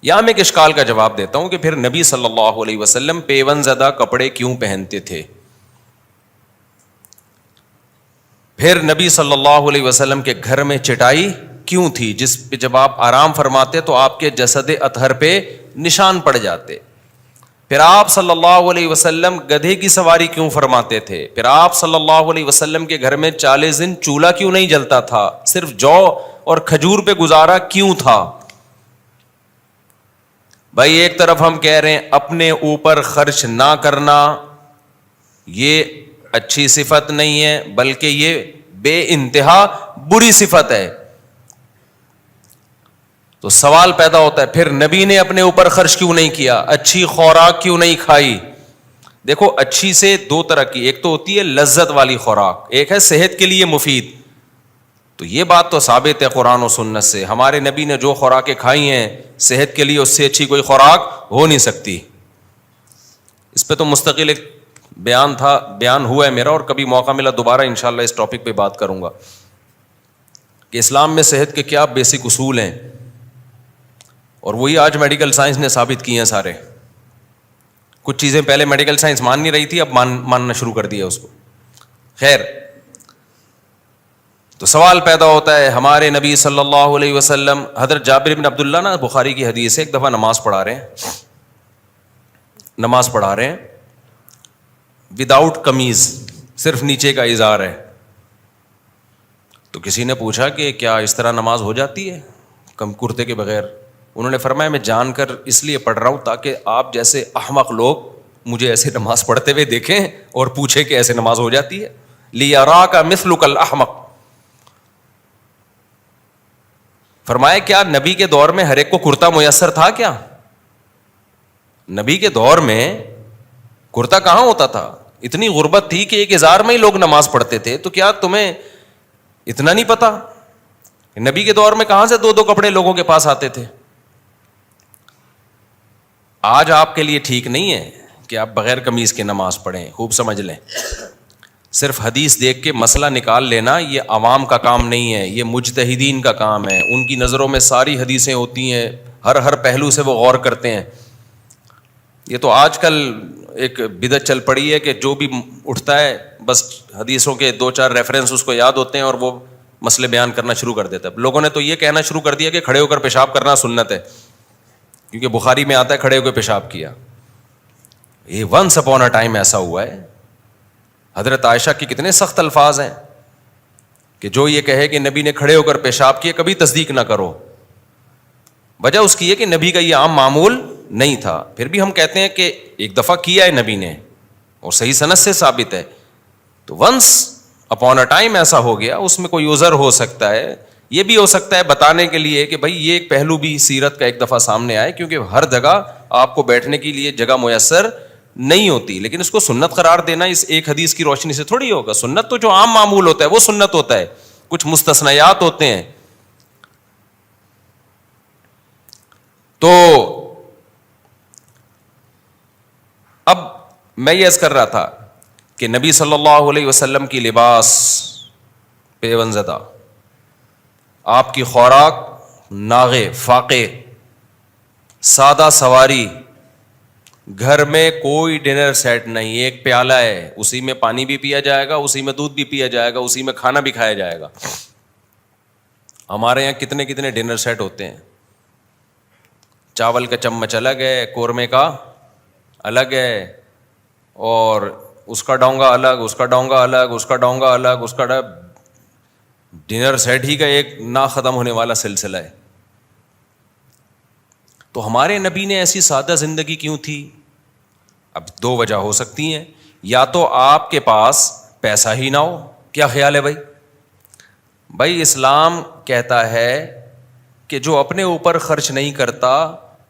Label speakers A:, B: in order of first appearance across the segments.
A: یہاں میں ایک اشکال کا جواب دیتا ہوں کہ پھر نبی صلی اللہ علیہ وسلم پیون زدہ کپڑے کیوں پہنتے تھے؟ پھر نبی صلی اللہ علیہ وسلم کے گھر میں چٹائی کیوں تھی جس پہ جب آپ آرام فرماتے تو آپ کے جسد اطہر پہ نشان پڑ جاتے؟ پھر آپ صلی اللہ علیہ وسلم گدھے کی سواری کیوں فرماتے تھے؟ پھر آپ صلی اللہ علیہ وسلم کے گھر میں 40 دن چولہا کیوں نہیں جلتا تھا؟ صرف جو اور کھجور پہ گزارا کیوں تھا؟ بھائی ایک طرف ہم کہہ رہے ہیں اپنے اوپر خرچ نہ کرنا یہ اچھی صفت نہیں ہے بلکہ یہ بے انتہا بری صفت ہے. تو سوال پیدا ہوتا ہے پھر نبی نے اپنے اوپر خرچ کیوں نہیں کیا؟ اچھی خوراک کیوں نہیں کھائی؟ دیکھو اچھی سے دو طرح کی، ایک تو ہوتی ہے لذت والی خوراک، ایک ہے صحت کے لیے مفید. تو یہ بات تو ثابت ہے قرآن و سنت سے، ہمارے نبی نے جو خوراکیں کھائی ہیں صحت کے لیے اس سے اچھی کوئی خوراک ہو نہیں سکتی. اس پہ تو مستقل ایک بیان ہوا ہے میرا، اور کبھی موقع ملا دوبارہ انشاءاللہ اس ٹاپک پہ بات کروں گا کہ اسلام میں صحت کے کیا بیسک اصول ہیں، اور وہی آج میڈیکل سائنس نے ثابت کی ہیں سارے. کچھ چیزیں پہلے میڈیکل سائنس مان نہیں رہی تھی، اب ماننا شروع کر دیا اس کو. خیر، تو سوال پیدا ہوتا ہے ہمارے نبی صلی اللہ علیہ وسلم، حضرت جابر بن عبداللہ نا بخاری کی حدیث ہے، ایک دفعہ نماز پڑھا رہے ہیں وداؤٹ قمیض، صرف نیچے کا ازار ہے. تو کسی نے پوچھا کہ کیا اس طرح نماز ہو جاتی ہے کرتے کے بغیر؟ انہوں نے فرمایا میں جان کر اس لیے پڑھ رہا ہوں تاکہ آپ جیسے احمق لوگ مجھے ایسے نماز پڑھتے ہوئے دیکھیں اور پوچھیں کہ ایسے نماز ہو جاتی ہے. لیراک مثلک الاحمق. فرمایا کیا نبی کے دور میں ہر ایک کو کرتا میسر تھا؟ کیا نبی کے دور میں کرتا کہاں ہوتا تھا؟ اتنی غربت تھی کہ ایک ازار میں ہی لوگ نماز پڑھتے تھے. تو کیا تمہیں اتنا نہیں پتا نبی کے دور میں کہاں سے دو کپڑے لوگوں کے پاس آتے تھے؟ آج آپ کے لیے ٹھیک نہیں ہے کہ آپ بغیر قمیض کے نماز پڑھیں. خوب سمجھ لیں، صرف حدیث دیکھ کے مسئلہ نکال لینا یہ عوام کا کام نہیں ہے، یہ مجتہدین کا کام ہے. ان کی نظروں میں ساری حدیثیں ہوتی ہیں، ہر پہلو سے وہ غور کرتے ہیں. یہ تو آج کل ایک بدعت چل پڑی ہے کہ جو بھی اٹھتا ہے بس حدیثوں کے 2-4 ریفرنس اس کو یاد ہوتے ہیں اور وہ مسئلے بیان کرنا شروع کر دیتا ہے. لوگوں نے تو یہ کہنا شروع کر دیا کہ کھڑے ہو کر پیشاب کرنا سنت ہے، کیونکہ بخاری میں آتا ہے کھڑے ہو کے پیشاب کیا. یہ ونس اپون اے ٹائم ایسا ہوا ہے. حضرت عائشہ کے کتنے سخت الفاظ ہیں کہ جو یہ کہے کہ نبی نے کھڑے ہو کر پیشاب کیے کبھی تصدیق نہ کرو. وجہ اس کی ہے کہ نبی کا یہ عام معمول نہیں تھا. پھر بھی ہم کہتے ہیں کہ ایک دفعہ کیا ہے نبی نے اور صحیح سند سے ثابت ہے، تو ونس اپون اے ٹائم ایسا ہو گیا. اس میں کوئی عذر ہو سکتا ہے، یہ بھی ہو سکتا ہے بتانے کے لیے کہ بھائی یہ ایک پہلو بھی سیرت کا ایک دفعہ سامنے آئے، کیونکہ ہر جگہ آپ کو بیٹھنے کے لیے جگہ میسر نہیں ہوتی. لیکن اس کو سنت قرار دینا اس ایک حدیث کی روشنی سے تھوڑی ہوگا. سنت تو جو عام معمول ہوتا ہے وہ سنت ہوتا ہے، کچھ مستثنیات ہوتے ہیں. تو اب میں یہ عرض کر رہا تھا کہ نبی صلی اللہ علیہ وسلم کی لباس پیون زدہ، آپ کی خوراک ناغے فاقے، سادہ سواری، گھر میں کوئی ڈنر سیٹ نہیں، ایک پیالہ ہے اسی میں پانی بھی پیا جائے گا، اسی میں دودھ بھی پیا جائے گا، اسی میں کھانا بھی کھایا جائے گا. ہمارے یہاں کتنے ڈنر سیٹ ہوتے ہیں. چاول کا چمچ الگ ہے، قورمے کا الگ ہے، اور اس کا ڈونگا الگ، اس کا ڈونگا الگ، اس کا ڈونگا الگ، اس کا ڈنر سیٹ ہی کا ایک نہ ختم ہونے والا سلسلہ ہے. تو ہمارے نبی نے ایسی سادہ زندگی کیوں تھی؟ اب 2 وجہ ہو سکتی ہیں. یا تو آپ کے پاس پیسہ ہی نہ ہو. کیا خیال ہے بھائی اسلام کہتا ہے کہ جو اپنے اوپر خرچ نہیں کرتا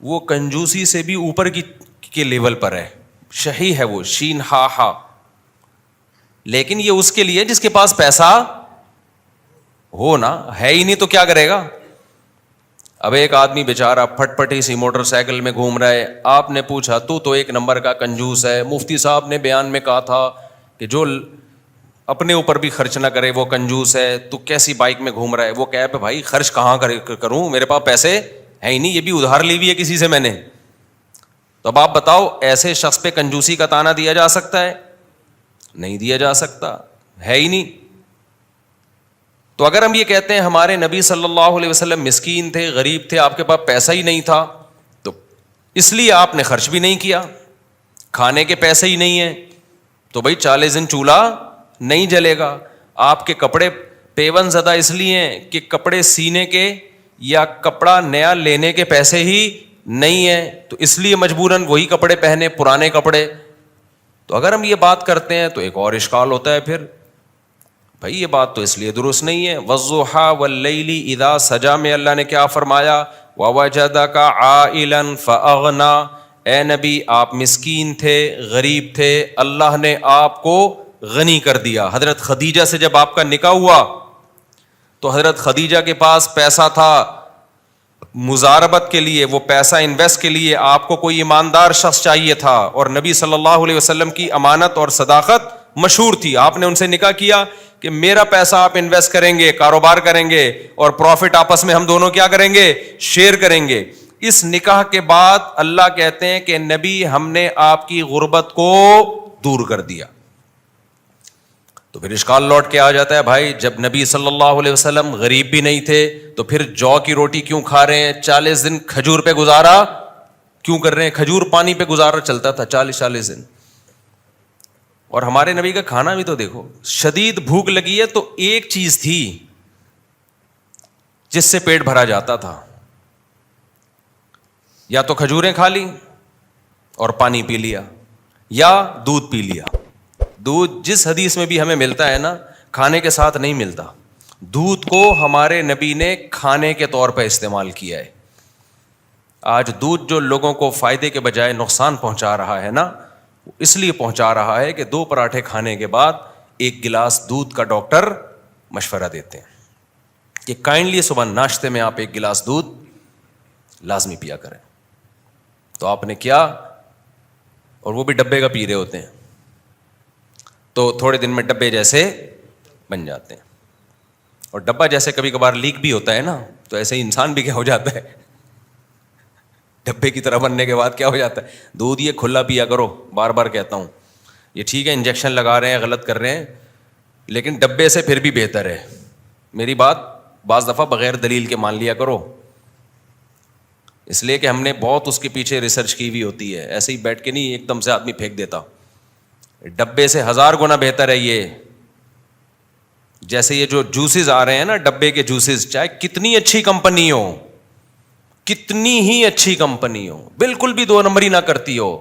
A: وہ کنجوسی سے بھی اوپر کے لیول پر ہے، شہی ہے وہ، شین ہا. لیکن یہ اس کے لیے جس کے پاس پیسہ ہو نا، ہے ہی نہیں تو کیا کرے گا. اب ایک آدمی بیچارہ پھٹ پٹی سی موٹر سائیکل میں گھوم رہا ہے، آپ نے پوچھا تو ایک نمبر کا کنجوس ہے. مفتی صاحب نے بیان میں کہا تھا کہ جو اپنے اوپر بھی خرچ نہ کرے وہ کنجوس ہے. تو کیسی بائک میں گھوم رہا ہے؟ وہ کہے بھائی خرچ کہاں کروں، میرے پاس پیسے ہے ہی نہیں, یہ بھی ادھار لی ہوئی ہے کسی سے میں نے. تو اب آپ بتاؤ ایسے شخص پہ کنجوسی کا طعنہ دیا جا سکتا ہے؟ نہیں دیا جا سکتا, ہے ہی نہیں. تو اگر ہم یہ کہتے ہیں ہمارے نبی صلی اللہ علیہ وسلم مسکین تھے, غریب تھے, آپ کے پاس پیسہ ہی نہیں تھا, تو اس لیے آپ نے خرچ بھی نہیں کیا, کھانے کے پیسے ہی نہیں ہیں, تو بھائی 40 دن چولہا نہیں جلے گا. آپ کے کپڑے پیون زدہ اس لیے ہیں کہ کپڑے سینے کے یا کپڑا نیا لینے کے پیسے ہی نہیں ہیں, تو اس لیے مجبوراً وہی کپڑے پہنے, پرانے کپڑے. تو اگر ہم یہ بات کرتے ہیں تو ایک اور اشکال ہوتا ہے پھر, بھائی یہ بات تو اس لیے درست نہیں ہے. والضحیٰ واللیل اذا سجا میں اللہ نے کیا فرمایا؟ ووجدک عائلا فاغنی, اے نبی آپ مسکین تھے, غریب تھے, اللہ نے آپ کو غنی کر دیا. حضرت خدیجہ سے جب آپ کا نکاح ہوا تو حضرت خدیجہ کے پاس پیسہ تھا مزاربت کے لیے, وہ پیسہ انویسٹ کے لیے آپ کو کوئی ایماندار شخص چاہیے تھا, اور نبی صلی اللہ علیہ وسلم کی امانت اور صداقت مشہور تھی. آپ نے ان سے نکاح کیا کہ میرا پیسہ آپ انویسٹ کریں گے, کاروبار کریں گے, اور پروفٹ آپس میں ہم دونوں کیا کریں گے؟ شیئر کریں گے. اس نکاح کے بعد اللہ کہتے ہیں کہ نبی ہم نے آپ کی غربت کو دور کر دیا. تو پھر اشکال لوٹ کے آ جاتا ہے, بھائی جب نبی صلی اللہ علیہ وسلم غریب بھی نہیں تھے تو پھر جو کی روٹی کیوں کھا رہے ہیں؟ 40 دن کھجور پہ گزارا کیوں کر رہے ہیں؟ کھجور پانی پہ گزارا چلتا تھا 40 دن. اور ہمارے نبی کا کھانا بھی تو دیکھو, شدید بھوک لگی ہے تو ایک چیز تھی جس سے پیٹ بھرا جاتا تھا, یا تو کھجوریں کھا لی اور پانی پی لیا, یا دودھ پی لیا. دودھ جس حدیث میں بھی ہمیں ملتا ہے نا, کھانے کے ساتھ نہیں ملتا. دودھ کو ہمارے نبی نے کھانے کے طور پہ استعمال کیا ہے. آج دودھ جو لوگوں کو فائدے کے بجائے نقصان پہنچا رہا ہے نا, اس لیے پہنچا رہا ہے کہ 2 پراٹھے کھانے کے بعد 1 گلاس دودھ کا ڈاکٹر مشورہ دیتے ہیں کہ کائنڈلی صبح ناشتے میں آپ 1 گلاس دودھ لازمی پیا کریں. تو آپ نے کیا, اور وہ بھی ڈبے کا پی رہے ہوتے ہیں, تو تھوڑے دن میں ڈبے جیسے بن جاتے ہیں. اور ڈبہ جیسے کبھی کبھار لیک بھی ہوتا ہے نا, تو ایسے ہی انسان بھی کیا ہو جاتا ہے, ڈبے کی طرح بننے کے بعد کیا ہو جاتا ہے. دودھ یہ کھلا پیا کرو, بار بار کہتا ہوں. یہ ٹھیک ہے انجیکشن لگا رہے ہیں, غلط کر رہے ہیں, لیکن ڈبے سے پھر بھی بہتر ہے. میری بات بعض دفعہ بغیر دلیل کے مان لیا کرو, اس لیے کہ ہم نے بہت اس کے پیچھے ریسرچ کی ہوئی ہوتی ہے. ایسے ہی بیٹھ کے نہیں ایک دم سے آدمی پھینک دیتا. ڈبے سے 1000 گنا بہتر ہے یہ. جیسے یہ جو جوسز آ رہے ہیں نا, ڈبے کے جوسز, چاہے کتنی اچھی کمپنی ہو, کتنی ہی اچھی کمپنی ہو, بالکل بھی 2 نمبری نہ کرتی ہو,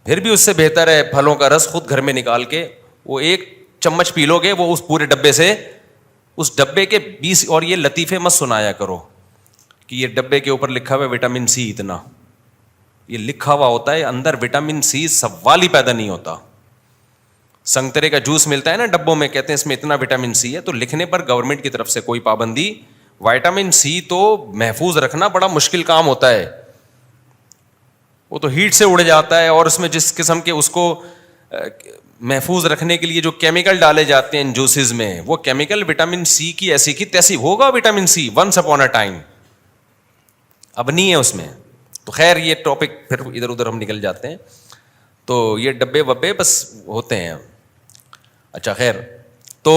A: پھر بھی اس سے بہتر ہے پھلوں کا رس خود گھر میں نکال کے وہ 1 چمچ پی لو گے, وہ اس پورے ڈبے سے, اس ڈبے کے 20. اور یہ لطیفے مت سنایا کرو کہ یہ ڈبے کے اوپر لکھا ہوا ہے وٹامن سی اتنا. یہ لکھا ہوا ہوتا ہے, اندر وٹامن سی سوال ہی پیدا نہیں ہوتا. سنگترے کا جوس ملتا ہے نا ڈبوں میں, کہتے ہیں اس میں اتنا وٹامن سی ہے, تو لکھنے پر گورنمنٹ کی طرف سے کوئی پابندی. وٹامن سی تو محفوظ رکھنا بڑا مشکل کام ہوتا ہے, وہ تو ہیٹ سے اڑ جاتا ہے, اور اس میں جس قسم کے اس کو محفوظ رکھنے کے لیے جو کیمیکل ڈالے جاتے ہیں ان جوسز میں, وہ کیمیکل وٹامن سی کی ایسی کی تیسی ہوگا. Vitamin C once upon a time, اب نہیں ہے اس میں. تو خیر یہ ٹاپک پھر ادھر ادھر ہم نکل جاتے ہیں. تو یہ ڈبے وبے بس ہوتے ہیں. اچھا خیر, تو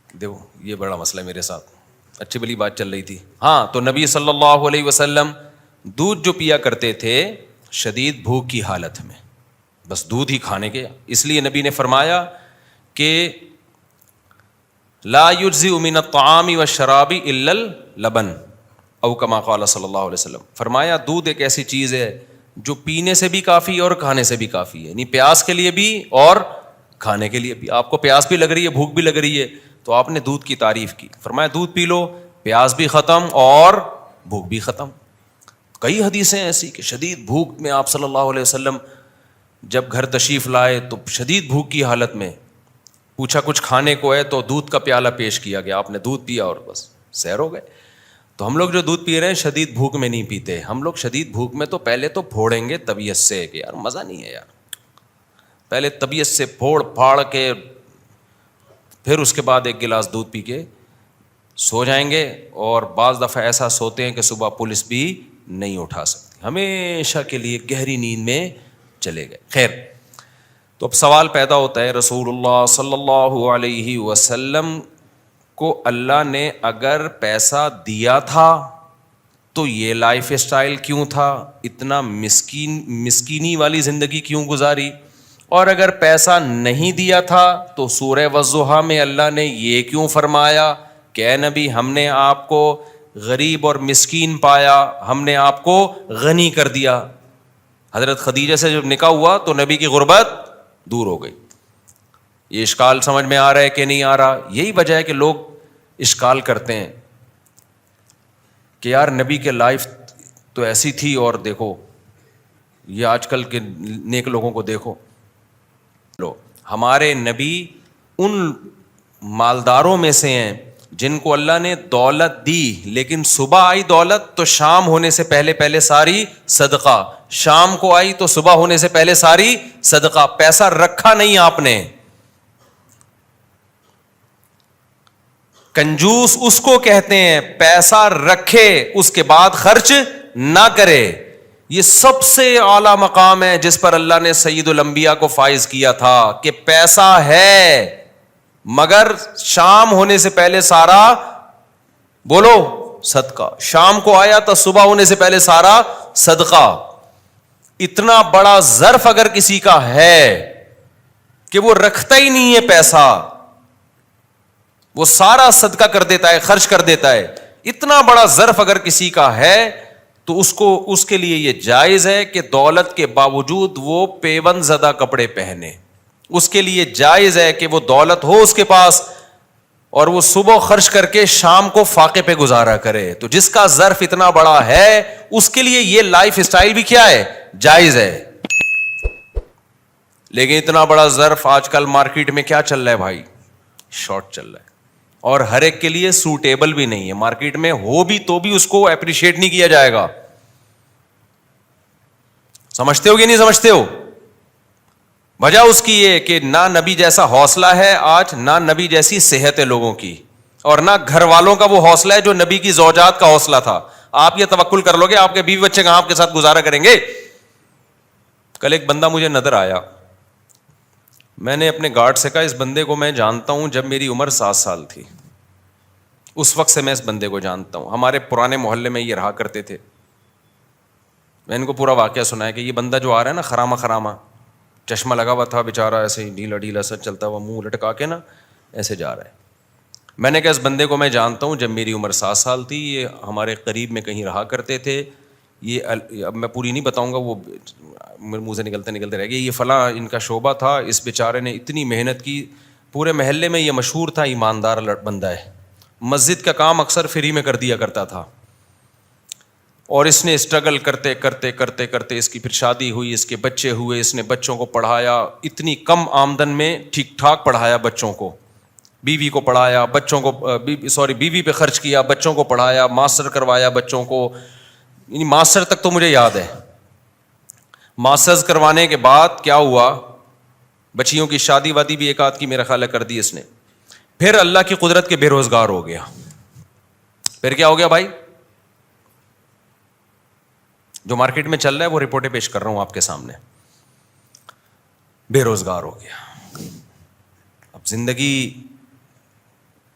A: دیکھو یہ بڑا مسئلہ ہے میرے ساتھ, اچھی بلی بات چل رہی تھی. ہاں, تو نبی صلی اللہ علیہ وسلم دودھ جو پیا کرتے تھے شدید بھوک کی حالت میں, بس دودھ ہی کھانے کے. اس لیے نبی نے فرمایا کہ لا یجزئ من الطعام والشراب الا اللبن, او کما قال صلی اللہ علیہ وسلم. فرمایا دودھ ایک ایسی چیز ہے جو پینے سے بھی کافی اور کھانے سے بھی کافی ہے, یعنی پیاس کے لیے بھی اور کھانے کے لیے بھی. آپ کو پیاس بھی لگ رہی ہے, بھوک بھی لگ رہی ہے, تو آپ نے دودھ کی تعریف کی, فرمایا دودھ پی لو, پیاس بھی ختم اور بھوک بھی ختم. کئی حدیثیں ایسی کہ شدید بھوک میں آپ صلی اللہ علیہ وسلم جب گھر تشریف لائے تو شدید بھوک کی حالت میں پوچھا کچھ کھانے کو ہے, تو دودھ کا پیالہ پیش کیا گیا, آپ نے دودھ پیا اور بس سیر ہو گئے. تو ہم لوگ جو دودھ پی رہے ہیں شدید بھوک میں نہیں پیتے. ہم لوگ شدید بھوک میں تو پہلے تو پھوڑیں گے طبیعت سے کہ یار مزہ نہیں ہے یار, پہلے طبیعت سے پھوڑ پھاڑ کے پھر اس کے بعد 1 گلاس دودھ پی کے سو جائیں گے اور بعض دفعہ ایسا سوتے ہیں کہ صبح پولیس بھی نہیں اٹھا سکتی, ہمیشہ کے لیے گہری نیند میں چلے گئے. خیر, تو اب سوال پیدا ہوتا ہے, رسول اللہ صلی اللہ علیہ وسلم کو اللہ نے اگر پیسہ دیا تھا تو یہ لائف اسٹائل کیوں تھا, اتنا مسکینی والی زندگی کیوں گزاری, اور اگر پیسہ نہیں دیا تھا تو سورہ والضحیٰ میں اللہ نے یہ کیوں فرمایا کہ اے نبی ہم نے آپ کو غریب اور مسکین پایا, ہم نے آپ کو غنی کر دیا. حضرت خدیجہ سے جب نکاح ہوا تو نبی کی غربت دور ہو گئی. یہ اشکال سمجھ میں آ رہا ہے کہ نہیں آ رہا؟ یہی وجہ ہے کہ لوگ اشکال کرتے ہیں کہ یار نبی کے لائف تو ایسی تھی اور دیکھو یہ آج کل کے نیک لوگوں کو دیکھو. لو, ہمارے نبی ان مالداروں میں سے ہیں جن کو اللہ نے دولت دی, لیکن صبح آئی دولت تو شام ہونے سے پہلے ساری صدقہ, شام کو آئی تو صبح ہونے سے پہلے ساری صدقہ. پیسہ رکھا نہیں آپ نے. کنجوس اس کو کہتے ہیں پیسہ رکھے اس کے بعد خرچ نہ کرے. یہ سب سے اعلیٰ مقام ہے جس پر اللہ نے سید الانبیاء کو فائز کیا تھا کہ پیسہ ہے مگر شام ہونے سے پہلے سارا بولو صدقہ, شام کو آیا تو صبح ہونے سے پہلے سارا صدقہ. اتنا بڑا ظرف اگر کسی کا ہے کہ وہ رکھتا ہی نہیں ہے پیسہ, وہ سارا صدقہ کر دیتا ہے, خرچ کر دیتا ہے, اتنا بڑا ظرف اگر کسی کا ہے تو اس کے لیے یہ جائز ہے کہ دولت کے باوجود وہ پیوند زدہ کپڑے پہنے. اس کے لیے جائز ہے کہ وہ دولت ہو اس کے پاس اور وہ صبح خرچ کر کے شام کو فاقے پہ گزارا کرے. تو جس کا ظرف اتنا بڑا ہے اس کے لیے یہ لائف اسٹائل بھی کیا ہے, جائز ہے. لیکن اتنا بڑا ظرف آج کل مارکیٹ میں کیا چل رہا ہے بھائی, شارٹ چل رہا ہے, اور ہر ایک کے لیے سوٹیبل بھی نہیں ہے. مارکیٹ میں ہو بھی تو بھی اس کو اپریشیٹ نہیں کیا جائے گا. سمجھتے ہو کہ نہیں سمجھتے ہو؟ وجہ اس کی یہ کہ نہ نبی جیسا حوصلہ ہے آج, نہ نبی جیسی صحت ہے لوگوں کی, اور نہ گھر والوں کا وہ حوصلہ ہے جو نبی کی زوجات کا حوصلہ تھا. آپ یہ توکل کر لو گے آپ کے بیوی بچے کہاں آپ کے ساتھ گزارا کریں گے؟ کل ایک بندہ مجھے نظر آیا, میں نے اپنے گارڈ سے کہا اس بندے کو میں جانتا ہوں جب میری عمر 7 سال تھی, اس وقت سے میں اس بندے کو جانتا ہوں. ہمارے پرانے محلے میں یہ رہا کرتے تھے. میں ان کو پورا واقعہ سنایا کہ یہ بندہ جو آ رہا ہے نا خرامہ, چشمہ لگا ہوا تھا بیچارہ, ایسے ہی ڈھیلا سا چلتا ہوا, منہ لٹکا کے نا ایسے جا رہا ہے. میں نے کہا اس بندے کو میں جانتا ہوں جب میری عمر 7 سال تھی, یہ ہمارے قریب میں کہیں رہا کرتے تھے. یہ اب میں پوری نہیں بتاؤں گا, وہ میرے منہ سے نکلتے رہ گئے. یہ فلاں ان کا شعبہ تھا, اس بیچارے نے اتنی محنت کی, پورے محلے میں یہ مشہور تھا ایماندار بندہ ہے. مسجد کا کام اکثر فری میں کر دیا کرتا تھا, اور اس نے اسٹرگل کرتے کرتے اس کی پھر شادی ہوئی, اس کے بچے ہوئے, اس نے بچوں کو پڑھایا, اتنی کم آمدن میں ٹھیک ٹھاک پڑھایا بچوں کو, بیوی کو پڑھایا, بچوں کو بیوی پہ خرچ کیا, بچوں کو پڑھایا, ماسٹر کروایا بچوں کو. یعنی ماسٹر تک تو مجھے یاد ہے. ماسٹرز کروانے کے بعد کیا ہوا, بچیوں کی شادی وادی بھی ایک آدھ کی میرا خیال ہے کر دی اس نے. پھر اللہ کی قدرت کے بے روزگار ہو گیا. پھر کیا ہو گیا بھائی, جو مارکیٹ میں چل رہا ہے وہ رپورٹیں پیش کر رہا ہوں آپ کے سامنے. بے روزگار ہو گیا. اب زندگی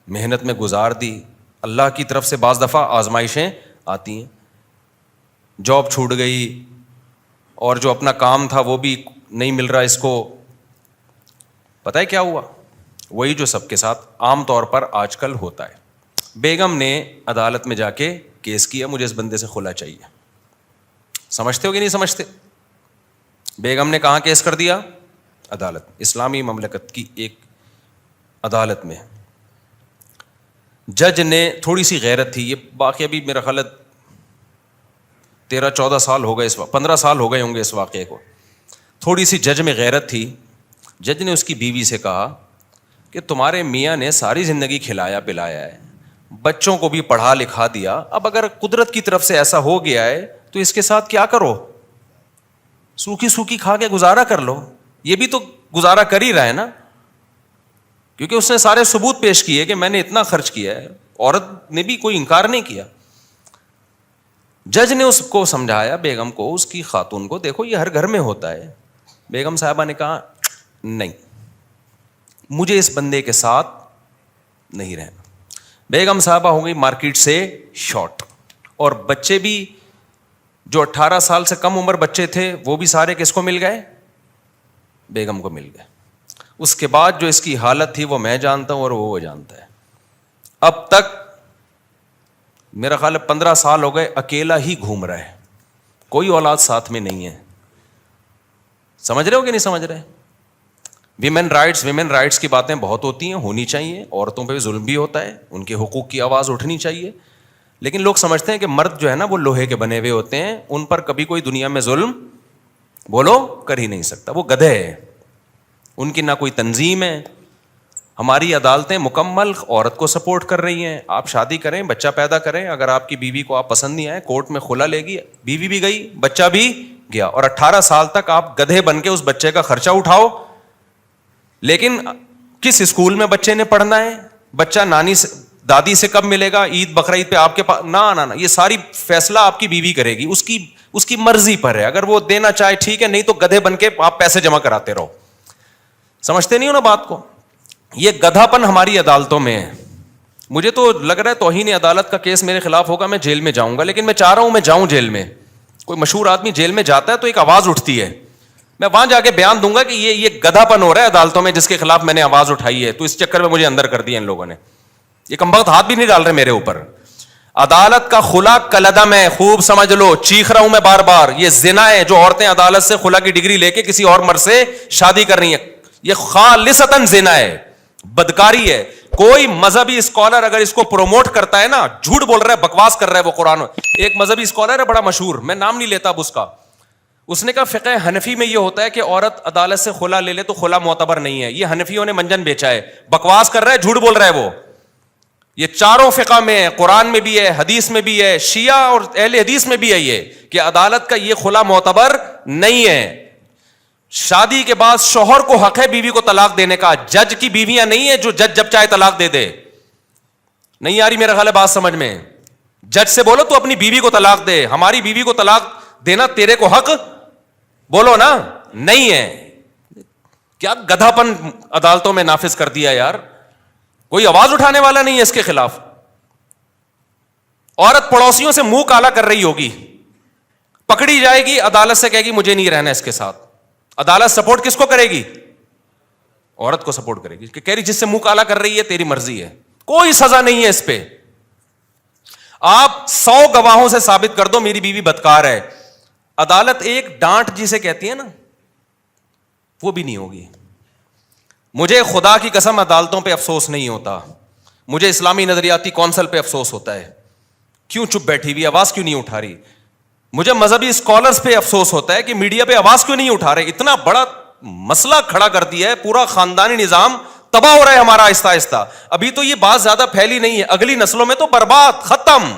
A: محنت میں گزار دی, اللہ کی طرف سے بعض دفعہ آزمائشیں آتی ہیں, جاب چھوٹ گئی, اور جو اپنا کام تھا وہ بھی نہیں مل رہا اس کو. پتہ ہے کیا ہوا؟ وہی جو سب کے ساتھ عام طور پر آج کل ہوتا ہے. بیگم نے عدالت میں جا کے کیس کیا, مجھے اس بندے سے خلا چاہیے. سمجھتے ہو کہ نہیں سمجھتے؟ بیگم نے کہاں کیس کر دیا؟ عدالت, اسلامی مملکت کی ایک عدالت میں. جج نے, تھوڑی سی غیرت تھی, یہ واقعہ بھی میرا خیال 13-14 سال ہو گئے, 15 سال ہو گئے ہوں گے اس واقعے کو. تھوڑی سی جج میں غیرت تھی. جج نے اس کی بیوی سے کہا کہ تمہارے میاں نے ساری زندگی کھلایا پلایا ہے, بچوں کو بھی پڑھا لکھا دیا, اب اگر قدرت کی طرف سے ایسا ہو گیا ہے تو اس کے ساتھ کیا کرو, سوکھی کھا کے گزارا کر لو. یہ بھی تو گزارا کر ہی رہا ہے نا, کیونکہ اس نے سارے ثبوت پیش کیے کہ میں نے اتنا خرچ کیا ہے, عورت نے بھی کوئی انکار نہیں کیا. جج نے اس کو سمجھایا, بیگم کو, اس کی خاتون کو, دیکھو یہ ہر گھر میں ہوتا ہے. بیگم صاحبہ نے کہا نہیں, مجھے اس بندے کے ساتھ نہیں رہنا. بیگم صاحبہ ہو گئی مارکیٹ سے شارٹ, اور بچے بھی جو 18 سال سے کم عمر بچے تھے وہ بھی سارے کس کو مل گئے؟ بیگم کو مل گئے. اس کے بعد جو اس کی حالت تھی وہ میں جانتا ہوں اور وہ جانتا ہے. اب تک میرا خیال ہے 15 سال ہو گئے اکیلا ہی گھوم رہا ہے, کوئی اولاد ساتھ میں نہیں ہے. سمجھ رہے ہو کہ نہیں سمجھ رہے؟ ویمن رائٹس کی باتیں بہت ہوتی ہیں, ہونی چاہیے. عورتوں پہ بھی ظلم بھی ہوتا ہے, ان کے حقوق کی آواز اٹھنی چاہیے. لیکن لوگ سمجھتے ہیں کہ مرد جو ہے نا وہ لوہے کے بنے ہوئے ہوتے ہیں, ان پر کبھی کوئی دنیا میں ظلم بولو کر ہی نہیں سکتا. وہ گدھے ہیں, ان کی نہ کوئی تنظیم ہے. ہماری عدالتیں مکمل عورت کو سپورٹ کر رہی ہیں. آپ شادی کریں, بچہ پیدا کریں, اگر آپ کی بیوی کو آپ پسند نہیں آئے, کورٹ میں خلا لے گی, بیوی بھی گئی, بچہ بھی گیا, اور 18 سال تک آپ گدھے بن کے اس بچے کا خرچہ اٹھاؤ. لیکن کس اسکول میں بچے نے پڑھنا ہے, بچہ نانی سے دادی سے کب ملے گا, عید بقرعید پہ آپ کے پاس, نہ, یہ ساری فیصلہ آپ کی بیوی کرے گی. اس کی مرضی پر ہے, اگر وہ دینا چاہے ٹھیک ہے, نہیں تو گدھے بن کے آپ پیسے جمع کراتے رہو. سمجھتے نہیں ہو نا بات کو؟ یہ گدھا پن ہماری عدالتوں میں ہے. مجھے تو لگ رہا ہے توہین عدالت کا کیس میرے خلاف ہوگا, میں جیل میں جاؤں گا, لیکن میں چاہ رہا ہوں میں جاؤں جیل میں. کوئی مشہور آدمی جیل میں جاتا ہے تو ایک آواز اٹھتی ہے, میں وہاں جا کے بیان دوں گا کہ یہ گدھا پن ہو رہا ہے عدالتوں میں جس کے خلاف میں نے آواز اٹھائی ہے, تو اس چکر میں مجھے اندر کر دیا ان لوگوں نے. یہ کمبخت ہاتھ بھی نہیں ڈال رہے میرے اوپر. عدالت کا خلا کلعدم ہے, خوب سمجھ لو, چیخ رہا ہوں میں بار بار. یہ زنا ہے جو عورتیں عدالت سے خلا کی ڈگری لے کے کسی اور مرد سے شادی کر رہی ہیں. یہ خالصتاً زنا ہے, بدکاری ہے. کوئی مذہبی اسکالر اگر اس کو پروموٹ کرتا ہے نا, جھوٹ بول رہا ہے, بکواس کر رہا ہے وہ قرآن. ایک مذہبی اسکالر ہے بڑا مشہور, میں نام نہیں لیتا اب اس کا, اس نے کہا فقہ حنفی میں یہ ہوتا ہے کہ عورت عدالت سے خلا لے لے تو خلا معتبر نہیں ہے. یہ حنفیوں نے منجن بیچا ہے, بکواس کر رہا ہے, جھوٹ بول رہا ہے وہ. یہ چاروں فقہ میں ہے, قرآن میں بھی ہے, حدیث میں بھی ہے, شیعہ اور اہل حدیث میں بھی ہے یہ, کہ عدالت کا یہ خلا معتبر نہیں ہے. شادی کے بعد شوہر کو حق ہے بیوی کو طلاق دینے کا, جج کی بیویاں نہیں ہے جو جج جب چاہے طلاق دے دے. نہیں آ رہی میرا خیال ہے بات سمجھ میں؟ جج سے بولو تو اپنی بیوی کو طلاق دے, ہماری بیوی کو طلاق دینا تیرے کو حق بولو نا نہیں ہے. کیا گدھا پن عدالتوں میں نافذ کر دیا یار, کوئی آواز اٹھانے والا نہیں ہے اس کے خلاف. عورت پڑوسیوں سے منہ کالا کر رہی ہوگی, پکڑی جائے گی, عدالت سے کہے گی مجھے نہیں رہنا اس کے ساتھ. عدالت سپورٹ کس کو کرے گی؟ عورت کو سپورٹ کرے گی, کہ کہہ رہی جس سے منہ کالا کر رہی ہے تیری مرضی ہے, کوئی سزا نہیں ہے اس پہ. آپ 100 گواہوں سے ثابت کر دو میری بیوی بدکار ہے, عدالت ایک ڈانٹ جسے کہتی ہے نا وہ بھی نہیں ہوگی. مجھے خدا کی قسم عدالتوں پہ افسوس نہیں ہوتا, مجھے اسلامی نظریاتی کونسل پہ افسوس ہوتا ہے. کیوں چپ بیٹھی ہوئی, آواز کیوں نہیں اٹھا رہی؟ مجھے مذہبی اسکالرز پہ افسوس ہوتا ہے کہ میڈیا پہ آواز کیوں نہیں اٹھا رہے. اتنا بڑا مسئلہ کھڑا کر دیا ہے, پورا خاندانی نظام تباہ ہو رہا ہے ہمارا آہستہ آہستہ. ابھی تو یہ بات زیادہ پھیلی نہیں ہے, اگلی نسلوں میں تو برباد, ختم.